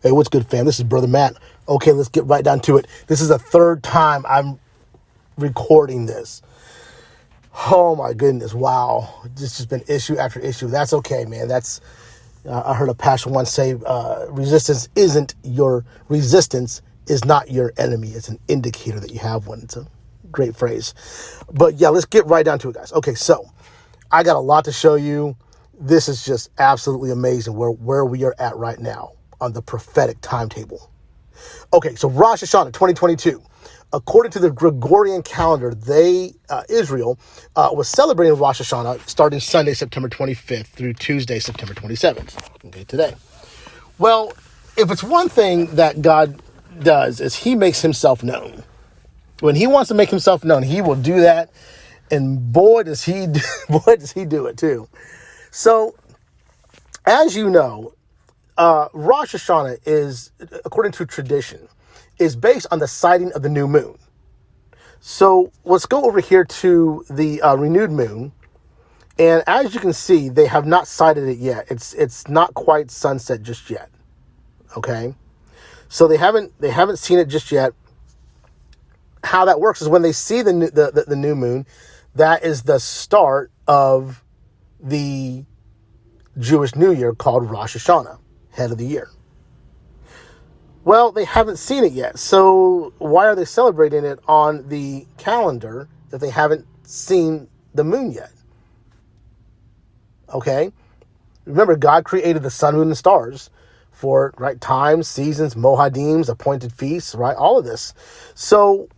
Hey, what's good, fam? This is Brother Matt. Okay, let's get right down to it. This is the third time I'm recording this. Oh my goodness, wow. This has been issue after issue. That's okay, man. That's I heard a pastor once say, resistance is not your enemy. It's an indicator that you have one. It's a great phrase. But yeah, let's get right down to it, guys. Okay, so I got a lot to show you. This is just absolutely amazing where we are at right now on the prophetic timetable. Okay, so Rosh Hashanah 2022. According to the Gregorian calendar, Israel was celebrating Rosh Hashanah starting Sunday, September 25th through Tuesday, September 27th. Okay, today. Well, if it's one thing that God does is he makes himself known. When he wants to make himself known, he will do that. And boy, does he do it too. So, as you know, Rosh Hashanah is, according to tradition, is based on the sighting of the new moon. So let's go over here to the renewed moon. And as you can see, they have not sighted it yet. It's not quite sunset just yet. Okay. So they haven't seen it just yet. How that works is when they see the new moon, that is the start of the Jewish New Year called Rosh Hashanah, head of the year. Well, they haven't seen it yet. So why are they celebrating it on the calendar if they haven't seen the moon yet? Okay. Remember, God created the sun, moon, and stars for, right, times, seasons, mohadims, appointed feasts, right? All of this. So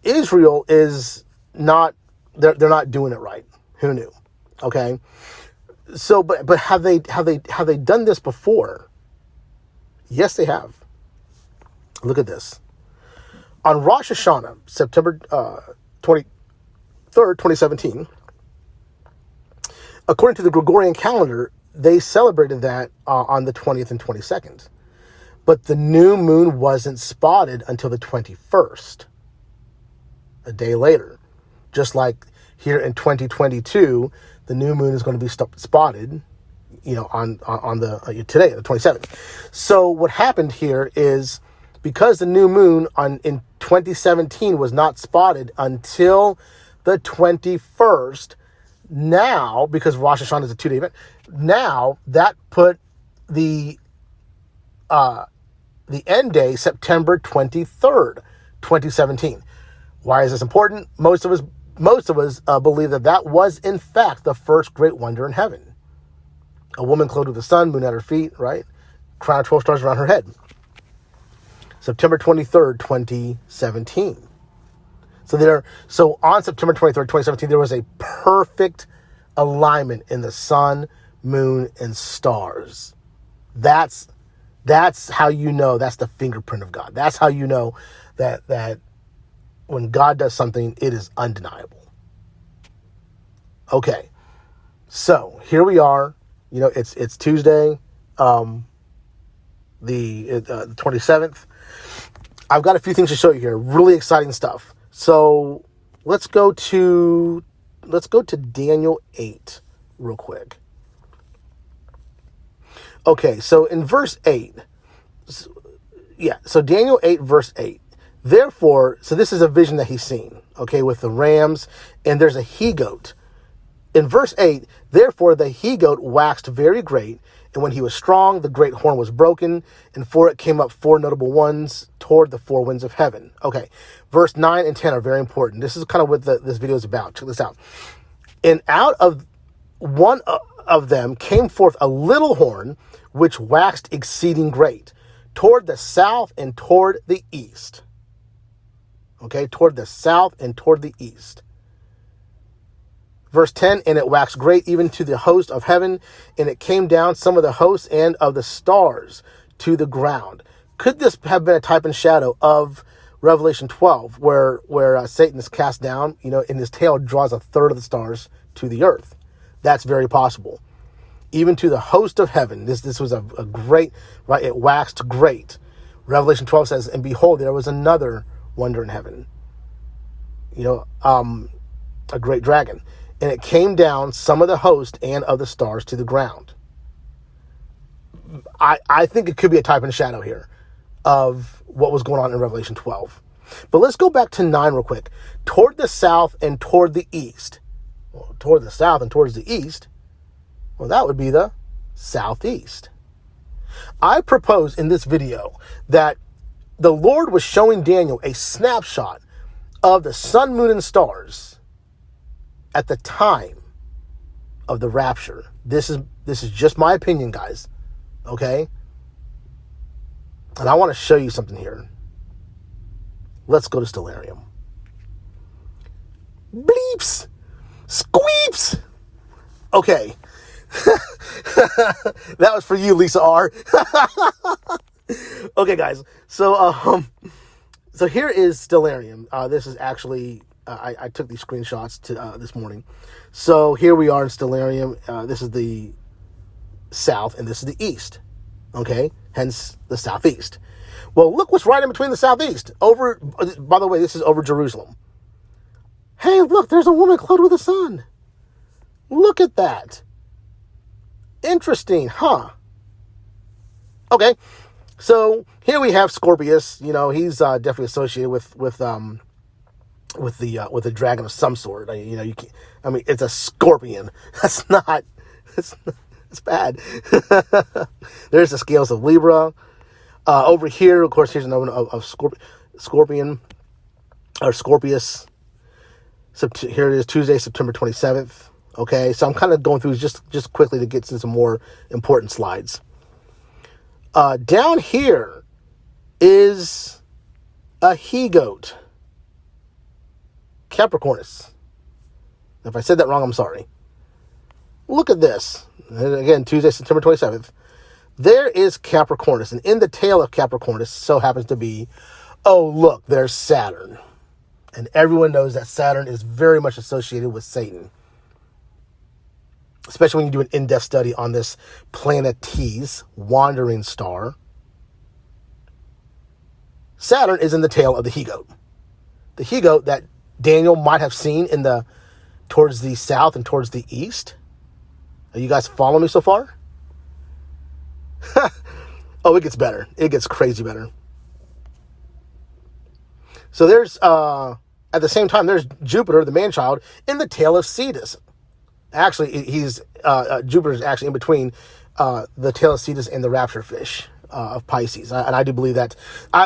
Israel is not, they're not doing it right. Who knew? Okay. So, but have they done this before? Yes, they have. Look at this. On Rosh Hashanah, September 23rd, 2017, according to the Gregorian calendar, they celebrated that on the 20th and 22nd. But the new moon wasn't spotted until the 21st, a day later. Just like here in 2022, the new moon is going to be spotted, on the today, the 27th. So what happened here is, because the new moon in 2017 was not spotted until the 21st, now, because Rosh Hashanah is a 2-day event, now that put the end day September 23rd, 2017. Why is this important? Most of us believe that was in fact the first great wonder in heaven. A woman clothed with the sun, moon at her feet, right? Crown of 12 stars around her head. September 23rd, 2017. So on September 23rd, 2017, there was a perfect alignment in the sun, moon, and stars. That's how you know that's the fingerprint of God. That's how you know that when God does something, it is undeniable. Okay. So here we are. It's Tuesday, the 27th. I've got a few things to show you here. Really exciting stuff. So let's go to Daniel 8 real quick. Okay, so in verse 8, so Daniel 8 verse 8. Therefore, so this is a vision that he's seen, okay, with the rams, and there's a he-goat. In verse 8, therefore the he-goat waxed very great, and when he was strong, the great horn was broken, and for it came up 4 notable ones toward the 4 winds of heaven. Okay, verse 9 and 10 are very important. This is kind of what this video is about. Check this out. And out of one of them came forth a little horn, which waxed exceeding great, toward the south and toward the east. Okay, toward the south and toward the east. Verse 10, and it waxed great even to the host of heaven, and it came down some of the hosts and of the stars to the ground. Could this have been a type and shadow of Revelation 12, where Satan is cast down, and his tail draws a third of the stars to the earth? That's very possible. Even to the host of heaven, this was a great, right? It waxed great. Revelation 12 says, and behold, there was another wonder in heaven, a great dragon. And it came down some of the host and of the stars to the ground. I think it could be a type and shadow here of what was going on in Revelation 12. But let's go back to 9 real quick. Toward the south and toward the east. Well, toward the south and towards the east, well, that would be the southeast. I propose in this video that the Lord was showing Daniel a snapshot of the sun, moon, and stars at the time of the rapture. This is just my opinion, guys. Okay? And I want to show you something here. Let's go to Stellarium. Bleeps! Squeeps! Okay. That was for you, Lisa R. Okay, guys. So here is Stellarium. This is actually, I took these screenshots this morning. So here we are in Stellarium. This is the south, and this is the east. Okay? Hence the southeast. Well, look what's right in between the southeast. By the way, this is over Jerusalem. Hey, look, there's a woman clothed with the sun. Look at that. Interesting, huh? Okay, so here we have Scorpius. You know, he's definitely associated with a dragon of some sort. It's a scorpion. That's bad. There's the scales of Libra. Over here, of course, here's another one of Scorpion, or Scorpius. Here it is, Tuesday, September 27th. Okay, so I'm kind of going through just quickly to get to some more important slides. Down here is a he-goat, Capricornus. If I said that wrong, I'm sorry. Look at this. Again, Tuesday, September 27th. There is Capricornus, and in the tail of Capricornus so happens to be, oh, look, there's Saturn. And everyone knows that Saturn is very much associated with Satan. Especially when you do an in-depth study on this planet T's wandering star. Saturn is in the tail of the he-goat. The he-goat that Daniel might have seen towards the south and towards the east. Are you guys following me so far? Oh, it gets better. It gets crazy better. So there's, at the same time, there's Jupiter, the man-child, in the tail of Cetus. Actually, Jupiter's actually in between the tail of Cetus and the rapture fish of Pisces. And I do believe that.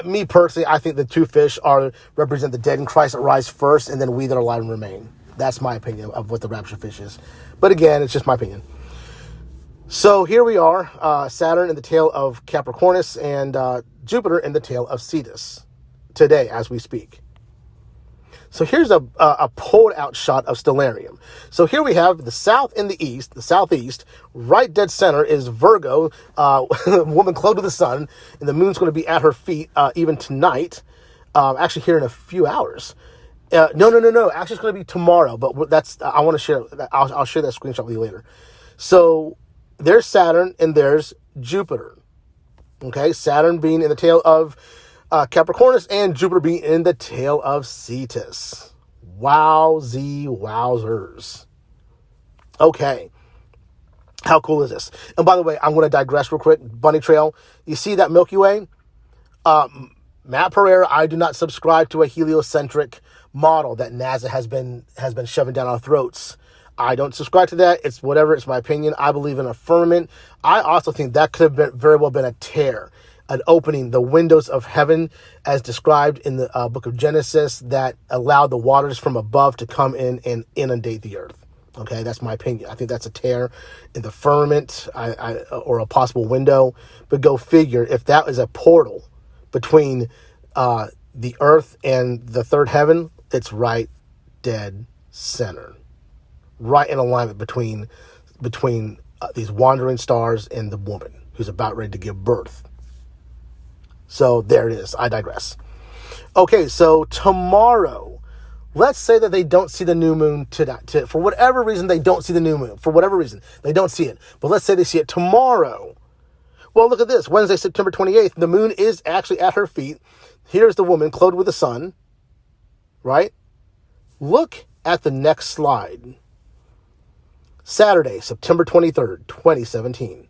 Me personally, I think the two fish represent the dead in Christ that rise first, and then we that are alive and remain. That's my opinion of what the rapture fish is. But again, it's just my opinion. So here we are, Saturn in the tail of Capricornus and Jupiter in the tail of Cetus today as we speak. So here's a pulled out shot of Stellarium. So here we have the south and the east, the southeast. Right dead center is Virgo, woman clothed with the sun, and the moon's going to be at her feet even tonight. Actually here in a few hours. No. Actually, it's going to be tomorrow, but I want to share. I'll share that screenshot with you later. So there's Saturn and there's Jupiter. Okay, Saturn being in the tail of Capricornus and Jupiter being in the tail of Cetus. Wowzers. Okay. How cool is this? And by the way, I'm going to digress real quick. Bunny Trail. You see that Milky Way? Matt Pereira, I do not subscribe to a heliocentric model that NASA has been shoving down our throats. I don't subscribe to that. It's whatever. It's my opinion. I believe in a firmament. I also think that could have very well been a tear, an opening, the windows of heaven as described in the book of Genesis that allowed the waters from above to come in and inundate the earth. Okay, that's my opinion. I think that's a tear in the firmament or a possible window. But go figure, if that is a portal between the earth and the third heaven, it's right dead center. Right in alignment between these wandering stars and the woman who's about ready to give birth. So there it is. I digress. Okay, so tomorrow, let's say that they don't see the new moon tonight. For whatever reason, they don't see the new moon. For whatever reason, they don't see it. But let's say they see it tomorrow. Well, look at this. Wednesday, September 28th, the moon is actually at her feet. Here's the woman clothed with the sun, right? Look at the next slide. Saturday, September 23rd, 2017.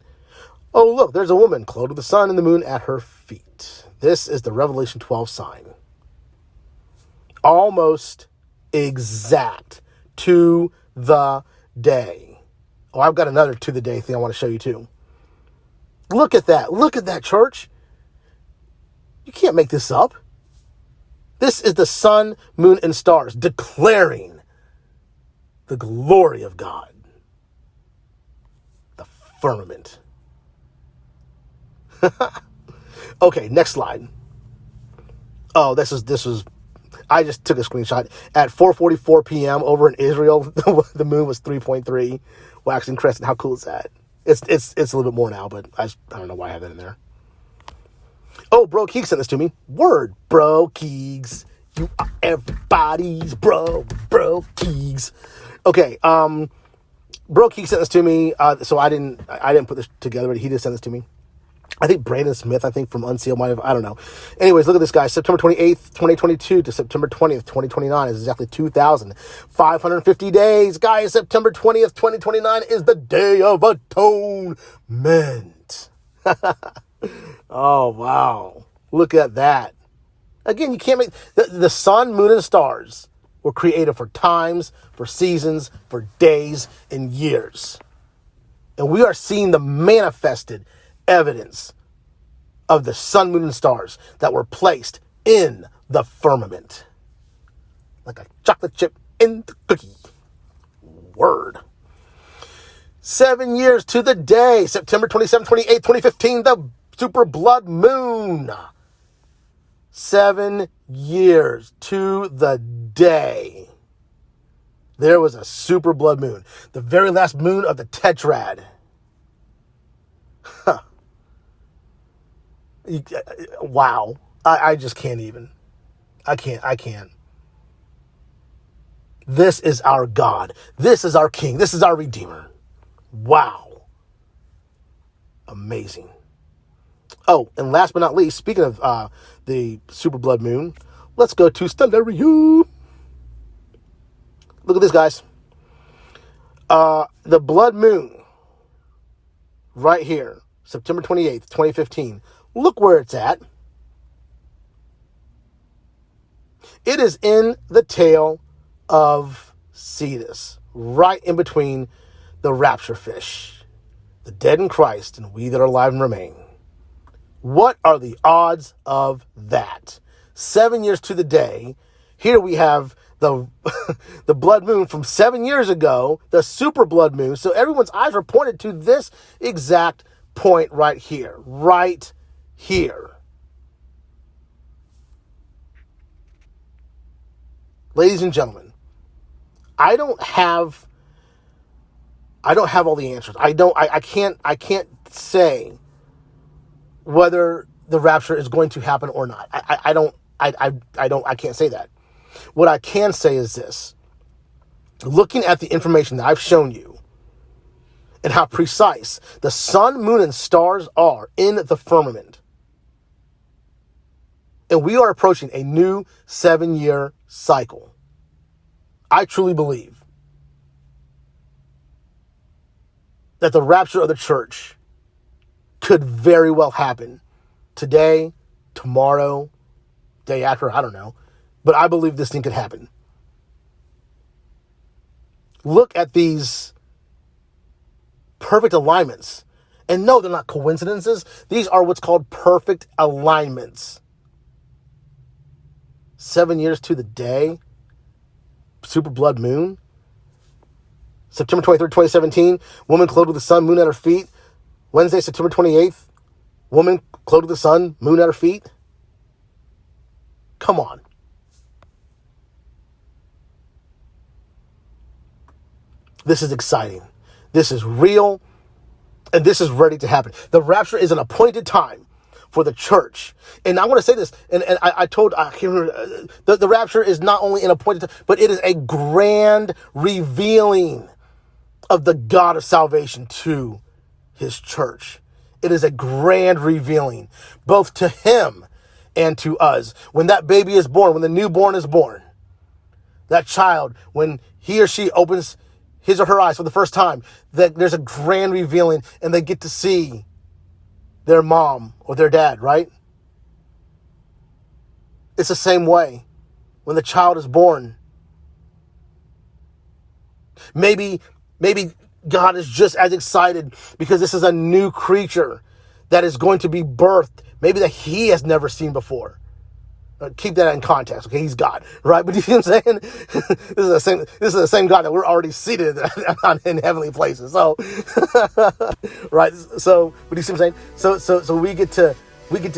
Oh, look, there's a woman clothed with the sun and the moon at her feet. This is the Revelation 12 sign. Almost exact to the day. Oh, I've got another to the day thing I want to show you too. Look at that. Look at that, church. You can't make this up. This is the sun, moon, and stars declaring the glory of God. The firmament. Okay, next slide. Oh, this was. I just took a screenshot. At 4:44 p.m. over in Israel, the moon was 3.3, waxing crescent. How cool is that? It's a little bit more now, but I don't know why I have that in there. Oh, Bro Keegs sent this to me. Word, Bro Keegs. You are everybody's Bro Keegs. Okay, Bro Keegs sent this to me. So I didn't put this together, but he did send this to me. I think Brandon Smith, from Unsealed might have, I don't know. Anyways, look at this, guys. September 28th, 2022 to September 20th, 2029 is exactly 2,550 days. Guys, September 20th, 2029 is the Day of Atonement. Oh, wow. Look at that. Again, you can't make... The sun, moon, and stars were created for times, for seasons, for days, and years. And we are seeing the manifested evidence of the sun, moon, and stars that were placed in the firmament. Like a chocolate chip in the cookie. Word. 7 years to the day. September 27, 28, 2015, the super blood moon. 7 years to the day. There was a super blood moon. The very last moon of the tetrad. Huh. Wow. I just can't even. I can't. This is our God. This is our King. This is our Redeemer. Wow. Amazing. Oh, and last but not least, speaking of the super blood moon, let's go to Stellarium. Look at this, guys. The blood moon, right here, September 28th, 2015. Look where it's at. It is in the tail of Cetus, right in between the rapture fish, the dead in Christ, and we that are alive and remain. What are the odds of that? 7 years to the day. Here we have the the blood moon from 7 years ago, the super blood moon. So everyone's eyes are pointed to this exact point right here. Right here. Ladies and gentlemen, I don't have all the answers. I can't say whether the rapture is going to happen or not. I can't say that. What I can say is this. Looking at the information that I've shown you and how precise the sun, moon, and stars are in the firmament, and we are approaching a new 7-year cycle, I truly believe that the rapture of the church could very well happen today, tomorrow, day after, I don't know. But I believe this thing could happen. Look at these perfect alignments. And no, they're not coincidences. These are what's called perfect alignments. 7 years to the day. Super blood moon. September 23rd, 2017. Woman clothed with the sun, moon at her feet. Wednesday, September 28th. Woman clothed with the sun, moon at her feet. Come on. This is exciting. This is real. And this is ready to happen. The rapture is an appointed time for the church. And I want to say this, and I can't remember, the rapture is not only an appointed time, but it is a grand revealing of the God of salvation to his church. It is a grand revealing, both to him and to us. When that baby is born, when the newborn is born, that child, when he or she opens his or her eyes for the first time, that there's a grand revealing, and they get to see their mom or their dad, right? It's the same way when the child is born. Maybe God is just as excited because this is a new creature that is going to be birthed, maybe that he has never seen before. Keep that in context, okay? He's God, right? But you see what I'm saying? This is the same God that we're already seated in heavenly places. So, right? So, but you see what I'm saying? So we get to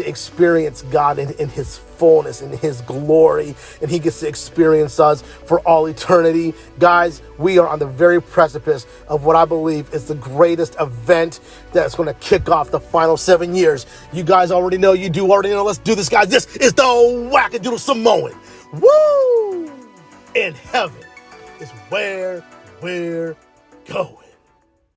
experience God in his fullness, in his glory, and he gets to experience us for all eternity. Guys, we are on the very precipice of what I believe is the greatest event that's going to kick off the final 7 years. You guys already know, you do already know. Let's do this, guys. This is the Wackadoodle Samoan. Woo! In heaven is where we're going.